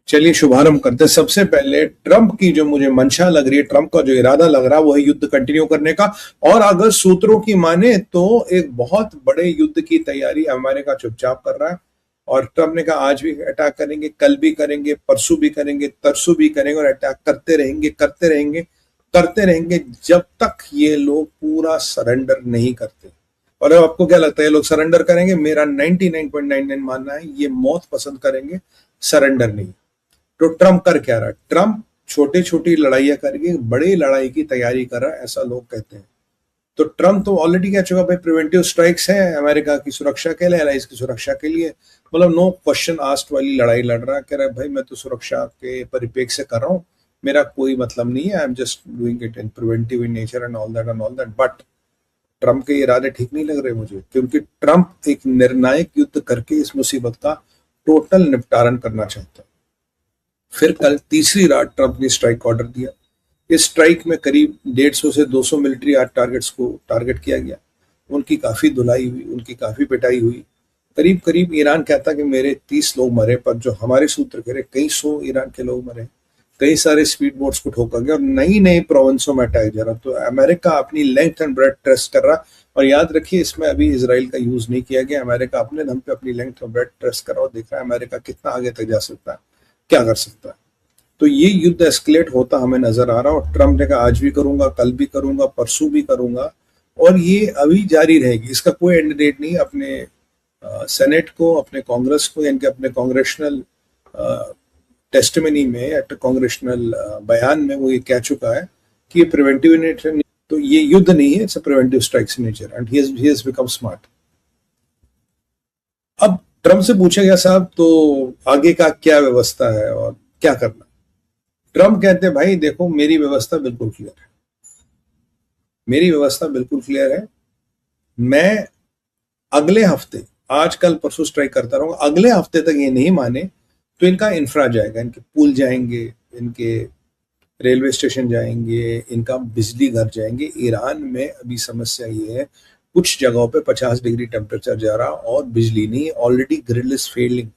चलिए शुभारंभ करते हैं। सबसे पहले ट्रंप की जो मुझे मंशा लग रही है, ट्रंप का जो इरादा लग रहा है वो है युद्ध कंटिन्यू करने का। और अगर सूत्रों की माने तो एक बहुत बड़े युद्ध की तैयारी अमेरिका चुपचाप कर रहा है। और ट्रंप ने कहा आज भी अटैक करेंगे, कल भी करेंगे, परसों भी करेंगे, तरसों भी करेंगे, और अटैक करते रहेंगे करते रहेंगे करते रहेंगे जब तक ये लोग पूरा सरेंडर नहीं करते। और अब आपको क्या लगता है ये लोग सरेंडर करेंगे? मेरा 99.99 मानना है ये मौत पसंद करेंगे, सरेंडर नहीं। तो ट्रंप कर क्या रहा है? ट्रंप छोटी छोटी लड़ाइयां करके बड़ी लड़ाई की तैयारी कर रहा है, ऐसा लोग कहते हैं। तो ट्रंप तो ऑलरेडी कह चुका भाई प्रिवेंटिव स्ट्राइक्स है अमेरिका की सुरक्षा के लिए, एलाइज की सुरक्षा के लिए, मतलब नो क्वेश्चन आस्क्ड वाली लड़ाई लड़ रहा है। कह रहा है भाई मैं तो सुरक्षा के परिप्रेक्ष्य से कर रहा हूँ, मेरा कोई मतलब नहीं है, I am just doing it in preventive in nature and all that. But Trump के इरादे ठीक नहीं लग रहे मुझे, क्योंकि ट्रंप एक निर्णायक युद्ध करके इस मुसीबत का टोटल निपटारण करना चाहता है। फिर कल तीसरी रात ट्रंप ने स्ट्राइक ऑर्डर दिया। इस स्ट्राइक में करीब 150 से 200 मिलिट्री टारगेट्स को टारगेट किया गया। उनकी काफी धुलाई हुई, उनकी काफी पिटाई हुई। करीब करीब ईरान कहता कि मेरे 30 लोग मरे, पर जो हमारे सूत्र कह रहे कई सौ ईरान के लोग मरे, कई सारे स्पीड बोट्स को ठोका गया और नई नई प्रोविंसों में अटैक जा रहा। तो अमेरिका अपनी लेंथ एंड ब्रेथ टेस्ट कर रहा। और याद रखिए इसमें अभी इसराइल का यूज नहीं किया गया। अमेरिका अपने दम पे अपनी लेंथ और ब्रेथ टेस्ट कर रहा और देख रहा है अमेरिका कितना आगे तक जा सकता है, क्या कर सकता है। तो ये युद्ध एस्केलेट होता हमें नजर आ रहा है। और ट्रंप ने कहा आज भी करूंगा, कल भी करूंगा, परसों भी करूंगा, और ये अभी जारी रहेगी। इसका कोई एंड डेट नहीं। अपने सेनेट को, अपने कांग्रेस को, यानी कि अपने कांग्रेशनल टेस्टिमनी में, कांग्रेशनल बयान में वो ये कह चुका है कि ये प्रिवेंटिव नेचर, तो ये युद्ध नहीं है, it's a preventive strikes nature and he has become smart. अब ट्रंप से पूछा गया साहब तो आगे का क्या व्यवस्था है और क्या करना। ट्रंप कहते हैं भाई देखो मेरी व्यवस्था बिल्कुल क्लियर है, मेरी व्यवस्था बिल्कुल क्लियर है। मैं अगले हफ्ते, आज कल परसों स्ट्राइक करता रहूंगा, अगले हफ्ते तक ये नहीं माने तो इनका इंफ्रा जाएगा, इनके पुल जाएंगे, इनके रेलवे स्टेशन जाएंगे, इनका बिजली घर जाएंगे। ईरान में अभी समस्या ये है कुछ जगहों पे 50 डिग्री टेम्परेचर जा रहा और बिजली नहीं, ऑलरेडी ग्रिड इज फेलिंग,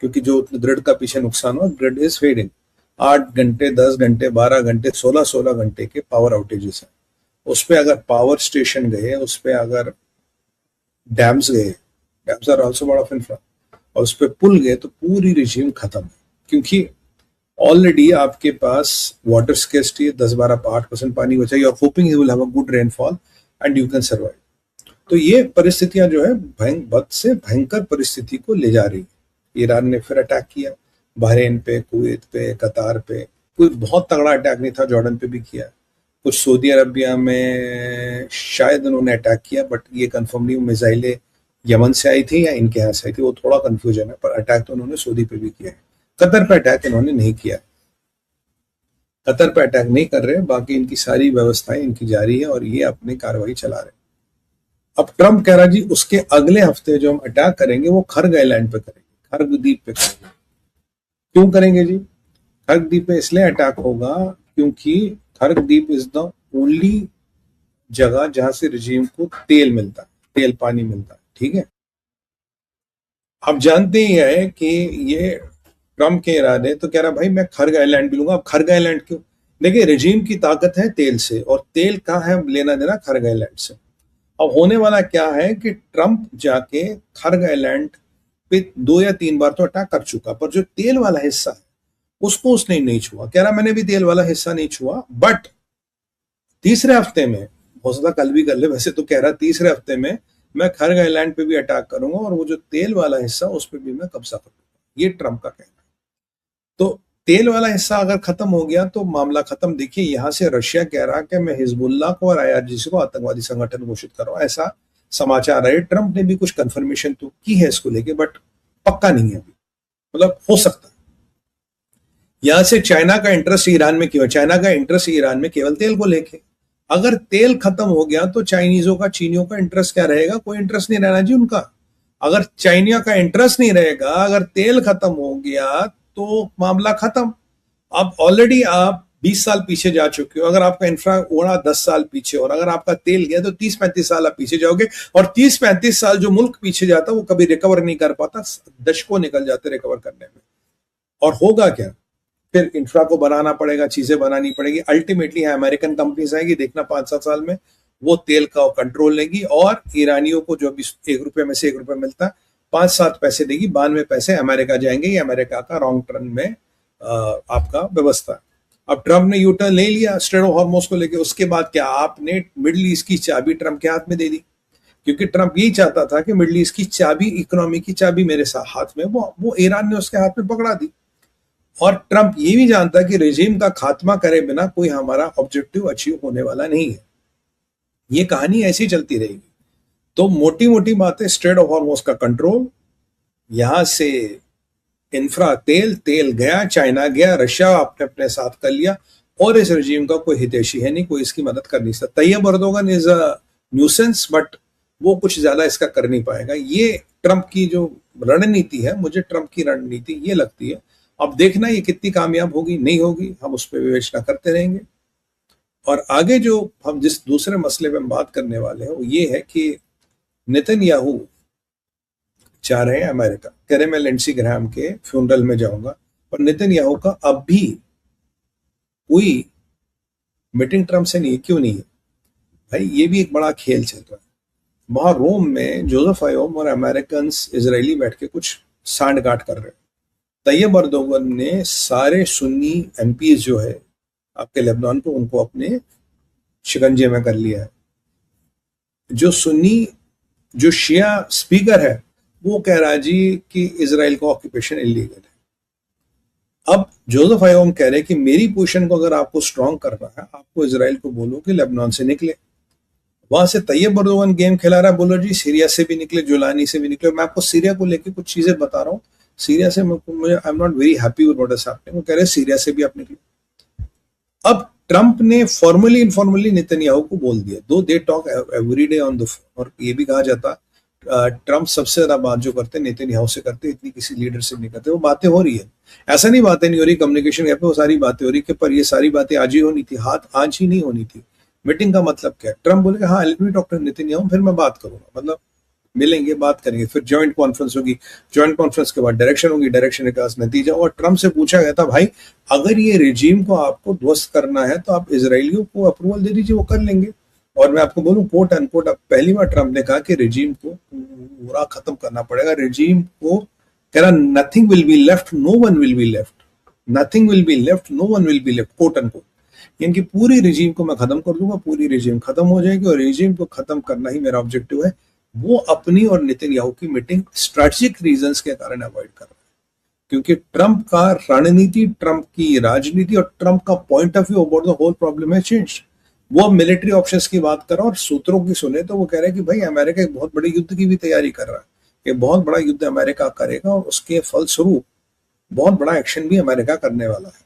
क्योंकि जो ग्रिड का पीछे नुकसान हुआ, ग्रिड इज फेलिंग। 8 घंटे, 10 घंटे, 12 घंटे, 16 घंटे के पावर आउटेजेस हैं। उस पर अगर पावर स्टेशन गए, उस पर अगर डैम्स गए, dams are also part of infra, और उस पर पुल गए तो पूरी रिजीम खत्म है। क्योंकि ऑलरेडी आपके पास वाटर स्केर्सिटी है, 10-12-8% पानी बचा, you are hoping you will have a good rainfall and you can survive. तो ये परिस्थितियां जो है बद से भयंकर परिस्थिति को ले जा रही है। ईरान ने फिर अटैक किया बहरीन पे, कुवैत पे, कतार पे। कोई बहुत तगड़ा अटैक नहीं था, जॉर्डन पे भी किया, कुछ सऊदी अरबिया में शायद उन्होंने अटैक किया, बट ये कंफर्म नहीं मिसाइलें यमन से आई थी या इनके यहाँ से आई थी, वो थोड़ा कंफ्यूजन है। पर अटैक तो उन्होंने सऊदी पे भी किया है। कतर पे अटैक इन्होंने नहीं किया, कतर पे अटैक नहीं कर रहे, बाकी इनकी सारी व्यवस्थाएं इनकी जारी है और ये अपनी कार्रवाई चला रहे। अब ट्रंप कह रहा जी उसके अगले हफ्ते जो हम अटैक करेंगे वो खर्ग आइलैंड पे करेंगे, खर्ग द्वीप पे करेंगे। क्यों करेंगे जी? खर्ग द्वीप पे इसलिए अटैक होगा क्योंकि खर्ग द्वीप इज द ओनली जगह जहां से रिजीम को तेल मिलता है, तेल पानी मिलता है, ठीक है। आप जानते ही है कि ये ट्रंप के इरादे, तो कह रहा भाई मैं खर्ग आइलैंड भी लूंगा। अब खर्ग आइलैंड क्यों? देखिए रिजीम की ताकत है तेल से, और तेल का है लेना देना खर्ग आइलैंड से। अब होने वाला क्या है कि ट्रंप जाके खर्ग आइलैंड पे 2 या 3 बार तो अटैक कर चुका, पर जो तेल वाला हिस्सा है उसको उसने नहीं छुआ। कह रहा मैंने भी तेल वाला हिस्सा नहीं छुआ, बट तीसरे हफ्ते में, हो सकता कल भी कर ले, वैसे तो कह रहा तीसरे हफ्ते में मैं खर्ग आइलैंड पे भी अटैक करूंगा और वो जो तेल वाला हिस्सा उस पर भी मैं कब्जा करूंगा। ये ट्रंप का कहना है। तो तेल वाला हिस्सा अगर खत्म हो गया तो मामला खत्म। देखिए यहां से रशिया कह रहा कि मैं हिजबुल्लाह को और IRGC को आतंकवादी संगठन घोषित कर रहा हूं, ऐसा समाचार है। ट्रंप ने भी कुछ कंफर्मेशन तो की है इसको लेके, बट पक्का नहीं है अभी, मतलब हो सकता है। यहां से चाइना का इंटरेस्ट ईरान में क्यों? चाइना का इंटरेस्ट ईरान में केवल तेल को लेके। अगर तेल खत्म हो गया तो चाइनीजों का, चीनियों का इंटरेस्ट क्या रहेगा? कोई इंटरेस्ट नहीं रहना जी उनका। अगर चाइनिया का इंटरेस्ट नहीं रहेगा, अगर तेल खत्म हो गया तो मामला खत्म। अब ऑलरेडी आप 20 साल पीछे जा चुके हो। अगर आपका इंफ्रा उड़ा 10 साल पीछे, और अगर आपका तेल गया तो 30-35 साल आप पीछे जाओगे। और 30-35 साल जो मुल्क पीछे जाता वो कभी रिकवर नहीं कर पाता, दशकों निकल जाते रिकवर करने में। और होगा क्या, फिर इंफ्रा को बनाना पड़ेगा, चीजें बनानी पड़ेगी, अल्टीमेटली अमेरिकन कंपनीज आएगी, देखना 5-7 साल में वो तेल का कंट्रोल लेगी और ईरानियों को जो भी 1 रुपए में से 1 रुपए मिलता है 5-7 पैसे देगी, 92 पैसे अमेरिका जाएंगे। ये अमेरिका का रॉन्ग टर्न में आपका व्यवस्था। अब ट्रंप ने यू टर्न ले लिया स्ट्रेट ऑफ हॉर्मोज को लेकर, उसके बाद क्या, आपने मिडिल ईस्ट की चाबी ट्रंप के हाथ में दे दी, क्योंकि ट्रंप यही चाहता था कि मिडिल ईस्ट की चाबी, इकोनॉमी की चाबी मेरे साथ हाथ में, वो ईरान ने उसके हाथ में पकड़ा दी। और ट्रंप ये भी जानता है कि रेजिम का खात्मा करे बिना कोई हमारा ऑब्जेक्टिव अचीव होने वाला नहीं है। ये कहानी ऐसी चलती रहेगी। तो मोटी मोटी बातें, स्ट्रेट ऑफ हॉर्मोज का कंट्रोल, यहां से इंफ्रा, तेल गया, चाइना गया, रशिया आपने अपने साथ कर लिया, और इस रेजिम का कोई हितैषी है नहीं, कोई इसकी मदद कर नहीं सकता। Tayyip Erdogan is a nuisance, but वो कुछ ज्यादा इसका कर नहीं पाएगा। ये ट्रंप की जो रणनीति है, मुझे ट्रंप की रणनीति ये लगती है। अब देखना ये कितनी कामयाब होगी, नहीं होगी, हम उस पर विवेचना करते रहेंगे। और आगे जो हम जिस दूसरे मसले पे हम बात करने वाले हैं वो ये है कि नेतन्याहू चाह रहे हैं अमेरिका, कह रहे मैं लिंडसी ग्रैहम के फ्यूनरल में जाऊंगा, पर नेतन्याहू का अब भी कोई मीटिंग ट्रंप से नहीं है। क्यों नहीं है भाई, ये भी एक बड़ा खेल चल रहा है। वहां रोम में जोसेफ आयोम और अमेरिकन इजरायली बैठ के कुछ सांड गांठ कर रहे हैं। तैयब अर्दोगन ने सारे सुन्नी एमपीज जो है आपके लेबनान को, उनको अपने शिकंजे में कर लिया है। जो सुन्नी, जो शिया स्पीकर है, वो कह रहा है जी कि इजराइल का ऑक्यूपेशन इलीगल है। अब जोसेफ आयोम कह रहे हैं कि मेरी पोजीशन को अगर आपको स्ट्रांग करना है, आपको इजराइल को बोलो कि लेबनान से निकले। वहां से तैयब अर्दोगन गेम खिला रहा है, बोलो जी सीरिया से भी निकले, जुलानी से भी निकले। मैं आपको सीरिया को लेकर कुछ चीजें बता रहा हूँ। सीरिया से मुझे I am not very happy with what is happening. वो कह रहे हैं सीरिया से भी आप निकले। अब ट्रंप ने फॉर्मली इनफॉर्मली नेतन्याहू को बोल दिया, दो they talk every day on the phone, और ये भी कहा जाता ट्रंप सबसे ज्यादा बात जो करते हैं नेतन्याहू से करते, इतनी किसी लीडर से नहीं करते। वो बातें हो रही है, ऐसा नहीं बातें नहीं हो रही, कम्युनिकेशन गैप पे वो सारी बातें हो रही कि, पर ये सारी बातें आज ही होनी थी, आज ही नहीं होनी थी। मीटिंग का मतलब क्या है, ट्रंप बोले हाँ let me talk to Netanyahu, फिर मैं बात करूंगा, मतलब मिलेंगे, बात करेंगे, फिर ज्वाइंट कॉन्फ्रेंस होगी, ज्वाइंट कॉन्फ्रेंस के बाद डायरेक्शन होगी, डायरेक्शन के पास नतीजा। और ट्रंप से पूछा गया था भाई अगर ये रिजीम को आपको ध्वस्त करना है तो आप इजरायलियों को अप्रूवल दे दीजिए, वो कर लेंगे। और मैं आपको बोलूं कोट अनकोट, अब पहली बार ट्रंप ने कहा कि रिजीम को पूरा खत्म करना पड़ेगा। रिजीम को कह रहा nothing will be left, no one will be left, nothing will be left, no one will be left, quote unquote. यानी कि पूरी रिजीम को मैं खत्म कर दूंगा, पूरी रिजीम खत्म हो जाएगी, और रिजीम को खत्म करना ही मेरा ऑब्जेक्टिव है। वो अपनी और नेतन्याहू की मीटिंग स्ट्रेटेजिक रीजंस के कारण अवॉइड कर रहा है, क्योंकि ट्रंप का रणनीति, ट्रंप की राजनीति और ट्रंप का point of view about the whole problem है चेंज। वो मिलिट्री ऑप्शंस की बात कर रहा है, और सूत्रों की सुने तो वो कह रहे हैं कि भाई अमेरिका एक बहुत बड़े युद्ध की भी तैयारी कर रहा है, एक बहुत बड़ा युद्ध अमेरिका करेगा, और उसके फलस्वरूप बहुत बड़ा एक्शन भी अमेरिका करने वाला है।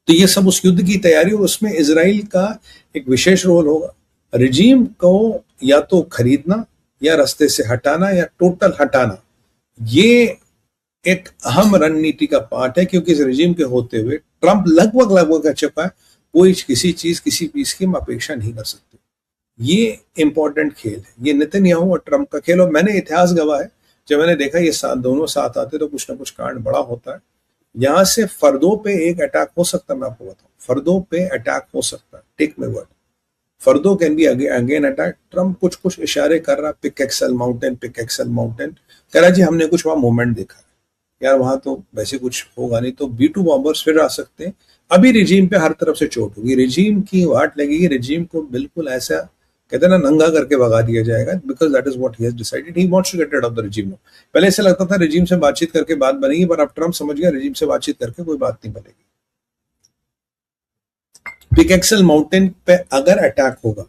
तो ये सब उस युद्ध की तैयारी, और उसमें इजराइल का एक विशेष रोल होगा। रिजीम को या तो खरीदना या रास्ते से हटाना या टोटल हटाना, ये एक अहम रणनीति का पार्ट है, क्योंकि इस रिजीम के होते हुए ट्रंप लगभग कह चुका है कोई किसी चीज, किसी पीस की हम अपेक्षा नहीं कर सकते। ये इंपॉर्टेंट खेल है, ये नेतन्याहू और ट्रंप का खेल। और मैंने इतिहास गवाह है, जब मैंने देखा ये दोनों साथ आते तो कुछ ना कुछ कांड बड़ा होता है। यहां से फर्दों पे एक अटैक हो सकता है, मैं आपको बताऊं, फर्दों पे अटैक हो सकता है, take my word, Fordow can be again attack. Trump कुछ इशारे कर रहा, pickaxe mountain, pickaxe mountain, कह रहा जी हमने कुछ वहां मूवमेंट देखा है, यार वहां तो वैसे कुछ होगा नहीं, तो B2 बॉम्बर्स फिर आ सकते हैं। अभी रिजीम पे हर तरफ से चोट होगी, रिजीम की वाट लगेगी, रिजीम को बिल्कुल ऐसा कहते हैं ना नंगा करके भगा दिया जाएगा, because that is what he has decided, he wants to get rid of the regime. पहले ऐसा लगता था रिजीम से बातचीत करके बात बनेगी, पर अब ट्रंप समझ गया रिजीम से बातचीत करके कोई बात नहीं बनेगी। पिकेक्सल माउंटेन पे अगर अटैक होगा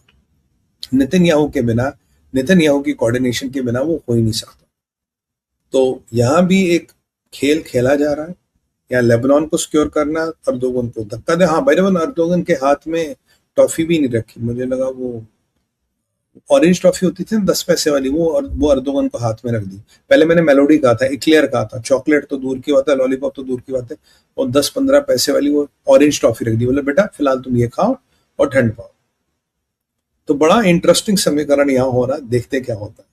नेतन्याहू के बिना, नेतन्याहू की कोऑर्डिनेशन के बिना, वो हो ही नहीं सकता। तो यहां भी एक खेल खेला जा रहा है, या लेबनान को सिक्योर करना, अर्दोगन को धक्का दे। हाँ भाई, अर्दोगन के हाथ में टॉफी भी नहीं रखी, मुझे लगा वो ऑरेंज टॉफी होती थी ना 10 पैसे वाली, वो अर्दोगन को हाथ में रख दी। पहले मैंने मेलोडी कहा था, इक्लेयर कहा था, चॉकलेट तो दूर की बात है, लॉलीपॉप तो दूर की बात है, और 10-15 पैसे वाली वो ऑरेंज टॉफी रख दी, बोले बेटा फिलहाल तुम ये खाओ और ठंड पाओ। तो बड़ा इंटरेस्टिंग समीकरण यहाँ हो रहा है, देखते क्या होता है।